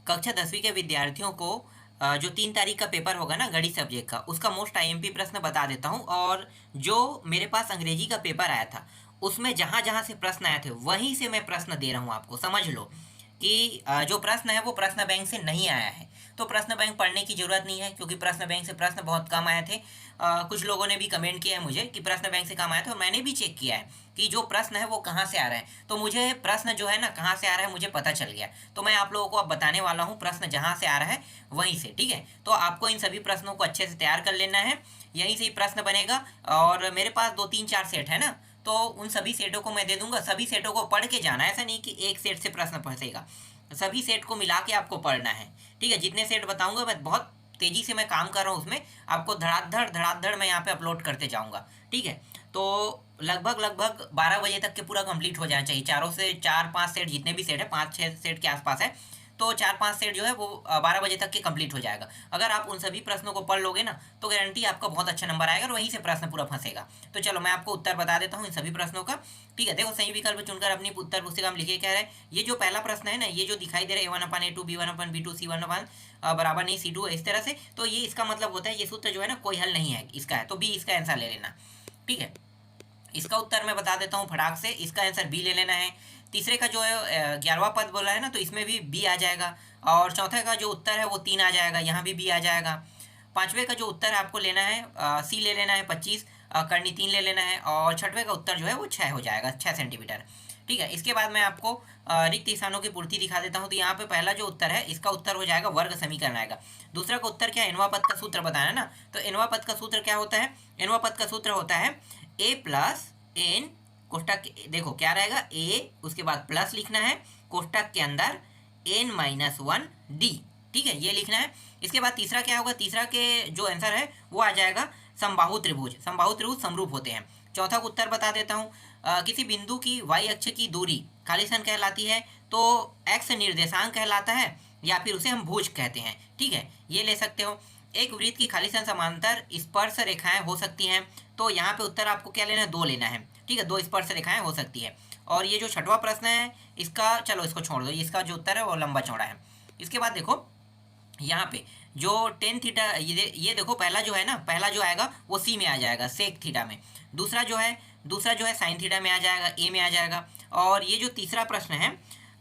कक्षा 10वीं के विद्यार्थियों को जो 3 तारीख का पेपर होगा ना गणित सब्जेक्ट का, उसका मोस्ट आईएमपी प्रश्न बता देता हूँ। और जो मेरे पास अंग्रेजी का पेपर आया था उसमें जहाँ जहाँ से प्रश्न आए थे वहीं से मैं प्रश्न दे रहा हूँ आपको। समझ लो कि जो प्रश्न है वो प्रश्न बैंक से नहीं आया है, तो प्रश्न बैंक पढ़ने की ज़रूरत नहीं है, क्योंकि प्रश्न बैंक से प्रश्न बहुत कम आए थे। कुछ लोगों ने भी कमेंट किया है मुझे कि प्रश्न बैंक से कम आए थे, और मैंने भी चेक किया है कि जो प्रश्न है वो कहाँ से आ रहा है। तो मुझे प्रश्न जो है ना कहाँ से आ रहा है मुझे पता चल गया, तो मैं आप लोगों को अब बताने वाला हूँ प्रश्न जहाँ से आ रहा है वहीं से। ठीक है, तो आपको इन सभी प्रश्नों को अच्छे से तैयार कर लेना है, यहीं से ही प्रश्न बनेगा। और मेरे पास 2 3 4 सेट है ना, तो उन सभी सेटों को मैं दे दूंगा। सभी सेटों को पढ़ के जाना, ऐसा नहीं कि एक सेट से प्रश्न फंसेगा, सभी सेट को मिला के आपको पढ़ना है। ठीक है, जितने सेट बताऊंगा मैं बहुत तेज़ी से मैं काम कर रहा हूँ उसमें, आपको धड़ाधड़ धड़ाधड़ मैं यहाँ पे अपलोड करते जाऊँगा। ठीक है, तो लगभग लगभग 12 बजे तक के पूरा कंप्लीट हो जाना चाहिए। चारों से 4 5 सेट, जितने भी सेट है 5 6 सेट के आसपास है, तो 4 5 सेट जो है वो 12 बजे तक के कंप्लीट हो जाएगा। अगर आप उन सभी प्रश्नों को पढ़ लोगे ना तो गारंटी आपका बहुत अच्छा नंबर आएगा, और वहीं से प्रश्न पूरा फंसेगा। तो चलो मैं आपको उत्तर बता देता हूँ इन सभी प्रश्नों का। ठीक है, देखो सही विकल्प चुनकर अपनी उत्तर पुस्तिका में लिखिए। क्या है ये जो पहला प्रश्न है ना, ये जो दिखाई दे रहा है A1/A2 B1/B2 C1 बराबर नहीं C2, इस तरह से, तो ये इसका मतलब होता है ये सूत्र जो है ना कोई हल नहीं है इसका, है तो बी इसका आंसर ले लेना। ठीक है, इसका उत्तर मैं बता देता हूँ फटाक से, इसका आंसर बी ले लेना है। तीसरे का जो है 11वां पद बोला है ना, तो इसमें भी बी आ जाएगा। और चौथे का जो उत्तर है वो 3 आ जाएगा, यहाँ भी बी आ जाएगा। पांचवे का जो उत्तर आपको लेना है सी ले लेना है 25, करनी 3 ले लेना है। और छठवें का उत्तर जो है वो 6 हो जाएगा, 6 सेंटीमीटर। ठीक है, इसके बाद मैं आपको रिक्त स्थानों की पूर्ति दिखा देता हूँ। तो यहाँ पे पहला जो उत्तर है इसका उत्तर हो जाएगा वर्ग समीकरण आएगा। दूसरा का उत्तर क्या है, एनवा पद का सूत्र बताना है ना, तो एनवा पद का सूत्र क्या होता है, एनवा पद का सूत्र होता है ए प्लस एन कोष्टक, देखो क्या रहेगा ए, उसके बाद प्लस लिखना है कोष्टक के अंदर n-1 डी। ठीक है, ये लिखना है। इसके बाद तीसरा क्या होगा, तीसरा के जो आंसर है वो आ जाएगा समबाहु त्रिभुज। समबाहु त्रिभुज समरूप होते हैं। चौथा का उत्तर बता देता हूँ, किसी बिंदु की y अक्ष की दूरी खालिसन कहलाती है, तो x निर्देशांक कहलाता है, या फिर उसे हम भुज कहते हैं। ठीक है, ये ले सकते हो। एक वृत्त की खालिसन समांतर स्पर्श रेखाएं हो सकती हैं, तो यहाँ पे उत्तर आपको क्या लेना है, 2 लेना है। ठीक है, 2 स्पर्श रेखाएं हो सकती है। और ये जो छठवां प्रश्न है इसका, चलो इसको छोड़ दो, इसका जो उत्तर है वो लंबा चौड़ा है। इसके बाद देखो यहाँ पे जो टेन थीटा, ये देखो पहला जो है ना, पहला जो आएगा वो सी में आ जाएगा, सेक थीटा में। दूसरा जो है साइन थीटा में आ जाएगा, ए में आ जाएगा। और ये जो तीसरा प्रश्न है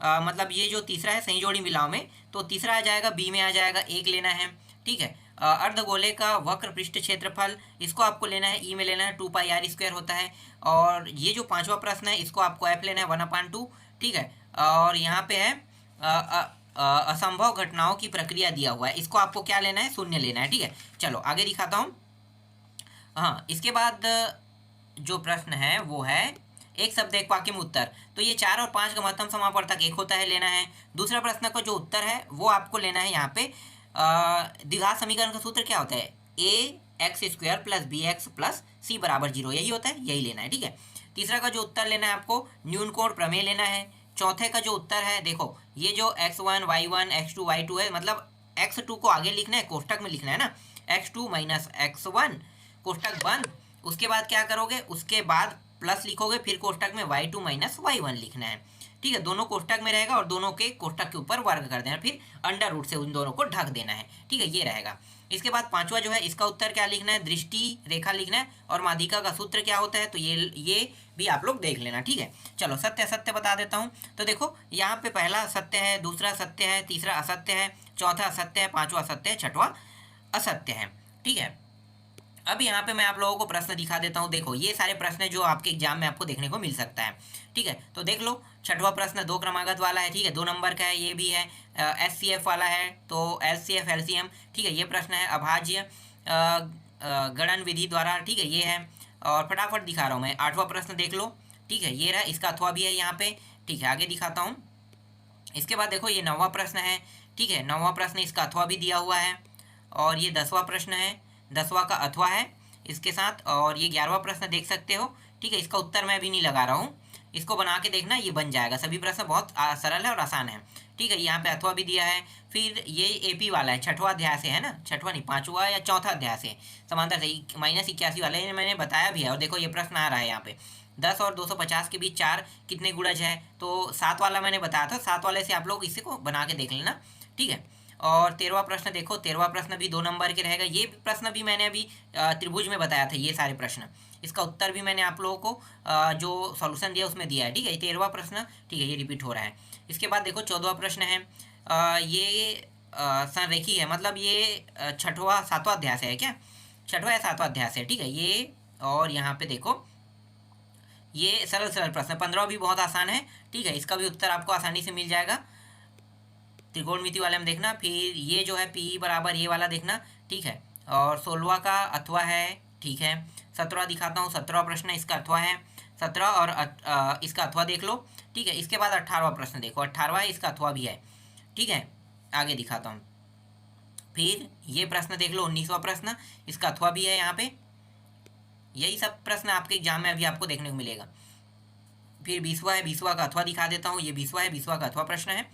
मतलब ये जो तीसरा है सही जोड़ी मिलाओ में, तो तीसरा आ जाएगा बी में आ जाएगा, 1 लेना है। ठीक है, अर्धगोले का वक्र पृष्ठ क्षेत्रफल, इसको आपको लेना है ई में लेना है, 2πr² होता है। और ये जो पांचवा प्रश्न है इसको आपको एफ लेना है 1/2। ठीक है, और यहाँ पे है असंभव घटनाओं की प्रक्रिया दिया हुआ है, इसको आपको क्या लेना है, 0 लेना है। ठीक है, चलो आगे दिखाता हूँ। हाँ, इसके बाद जो प्रश्न है वो है एक शब्द एक वाक्य में उत्तर। तो ये 4 और 5 का महत्तम समापवर्तक 1 होता है, लेना है। दूसरा प्रश्न का जो उत्तर है वो आपको लेना है यहाँ पे द्विघात समीकरण का सूत्र क्या होता है, ax² + bx + c = 0, यही होता है, यही लेना है। ठीक है, तीसरा का जो उत्तर लेना है आपको न्यून कोण प्रमेय लेना है। चौथे का जो उत्तर है देखो ये जो x1 y1 x2 y2 है, मतलब x2 को आगे लिखना है, कोष्टक में लिखना है ना, x2 - x1 कोष्टक बंद। उसके बाद क्या करोगे, उसके बाद प्लस लिखोगे, फिर कोष्टक में y2 - y1 लिखना है। ठीक है, दोनों कोष्टक में रहेगा और दोनों के कोष्टक के ऊपर वर्ग कर देना, फिर अंडर रूट से उन दोनों को ढक देना है। ठीक है, ये रहेगा। इसके बाद पांचवा जो है इसका उत्तर क्या लिखना है, दृष्टि रेखा लिखना है। और माध्यिका का सूत्र क्या होता है, तो ये भी आप लोग देख लेना। ठीक है, चलो सत्य असत्य बता देता हूँ। तो देखो यहाँ पे पहला सत्य है, दूसरा सत्य है, तीसरा असत्य है, चौथा असत्य है, पांचवा सत्य है, छठवां असत्य है। ठीक है, अब यहाँ पे मैं आप लोगों को प्रश्न दिखा देता हूँ। देखो ये सारे प्रश्न जो आपके एग्जाम में आपको देखने को मिल सकता है। ठीक है, तो देख लो, छठवा प्रश्न 2 क्रमागत वाला है। ठीक है, 2 नंबर का है, ये भी है। SCF वाला है, तो SCF LCM। ठीक है, ये प्रश्न है अभाज्य गणन विधि द्वारा। ठीक है, ये है। और फटाफट दिखा रहा हूँ मैं, 8वां प्रश्न देख लो। ठीक है, ये रहा, इसका अथवा भी है यहाँ पे। ठीक है, आगे दिखाता हूँ। इसके बाद देखो ये 9वां प्रश्न है। ठीक है, 9वां प्रश्न इसका अथवा भी दिया हुआ है। और ये 10वां प्रश्न है, 10वां का अथवा है इसके साथ। और ये 11वां प्रश्न देख सकते हो। ठीक है, इसका उत्तर मैं अभी नहीं लगा रहा हूँ, इसको बना के देखना, ये बन जाएगा। सभी प्रश्न बहुत सरल है और आसान है। ठीक है, यहाँ पे अथवा भी दिया है। फिर ये AP वाला है, 6वां अध्याय से है ना, 6वां नहीं 5वां या चौथा अध्याय से, समांतर से -81 वाला, ये मैंने बताया भी है। और देखो ये प्रश्न आ रहा है यहाँ पे 10 और 250 के बीच 4 कितने गुणज है, तो 7 वाला मैंने बताया था, 7 वाले से आप लोग इसी को बना के देख लेना, ठीक है। और 13वां प्रश्न देखो, 13वां प्रश्न भी 2 नंबर के रहेगा। ये प्रश्न भी मैंने अभी त्रिभुज में बताया था, ये सारे प्रश्न, इसका उत्तर भी मैंने आप लोगों को जो सॉल्यूशन दिया उसमें दिया है, ठीक है। 13वां प्रश्न, ठीक है, ये रिपीट हो रहा है। इसके बाद देखो 14वां प्रश्न है, ये संरेखी है, मतलब ये छठवां 7वां अध्याय से है क्या, 6वां या 7वां अध्याय से, ठीक है ये। और यहाँ पे देखो ये सरल सरल प्रश्न, 15वां भी बहुत आसान है, ठीक है, इसका भी उत्तर आपको आसानी से मिल जाएगा। त्रिकोणमिति वाले में देखना, फिर ये जो है पी बराबर ये वाला देखना, ठीक है। और 16वां का अथवा है, ठीक है। 17वां दिखाता हूँ, 17वां प्रश्न इसका अथवा है, 17 और इसका अथवा देख लो, ठीक है। इसके बाद 18वां प्रश्न देखो, 18वां है, इसका अथवा भी है, ठीक है। आगे दिखाता हूँ, फिर ये प्रश्न देख लो, 19वां प्रश्न, इसका अथवा भी है यहाँ पे। यही सब प्रश्न आपके एग्जाम में अभी आपको देखने को मिलेगा। फिर 20वां है, 20वां का अथवा दिखा देता हूँ, ये 20वां है, 20वां का अथवा प्रश्न है।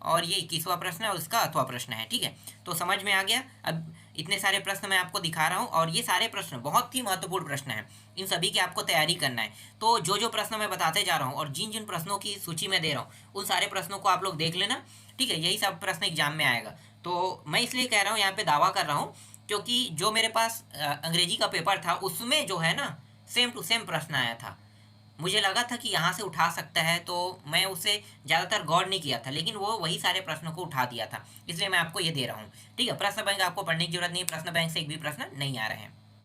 और ये 21वां प्रश्न है और इसका अथवा प्रश्न है, ठीक है। तो समझ में आ गया। अब इतने सारे प्रश्न मैं आपको दिखा रहा हूँ और ये सारे प्रश्न बहुत ही महत्वपूर्ण प्रश्न हैं, इन सभी की आपको तैयारी करना है। तो जो जो प्रश्न मैं बताते जा रहा हूँ और जिन जिन प्रश्नों की सूची में दे रहा हूँ उन सारे प्रश्नों को आप लोग देख लेना, ठीक है। यही सब प्रश्न एग्जाम में आएगा। तो मैं इसलिए कह रहा हूँ, यहाँ पे दावा कर रहा हूँ, क्योंकि जो मेरे पास अंग्रेजी का पेपर था उसमें जो है ना सेम टू सेम प्रश्न आया था। मुझे लगा था कि यहाँ से उठा सकता है, तो मैं उससे ज़्यादातर गौर नहीं किया था, लेकिन वो वही सारे प्रश्नों को उठा दिया था, इसलिए मैं आपको ये दे रहा हूँ, ठीक है। प्रश्न बैंक आपको पढ़ने की जरूरत नहीं है, प्रश्न बैंक से एक भी प्रश्न नहीं आ रहे हैं।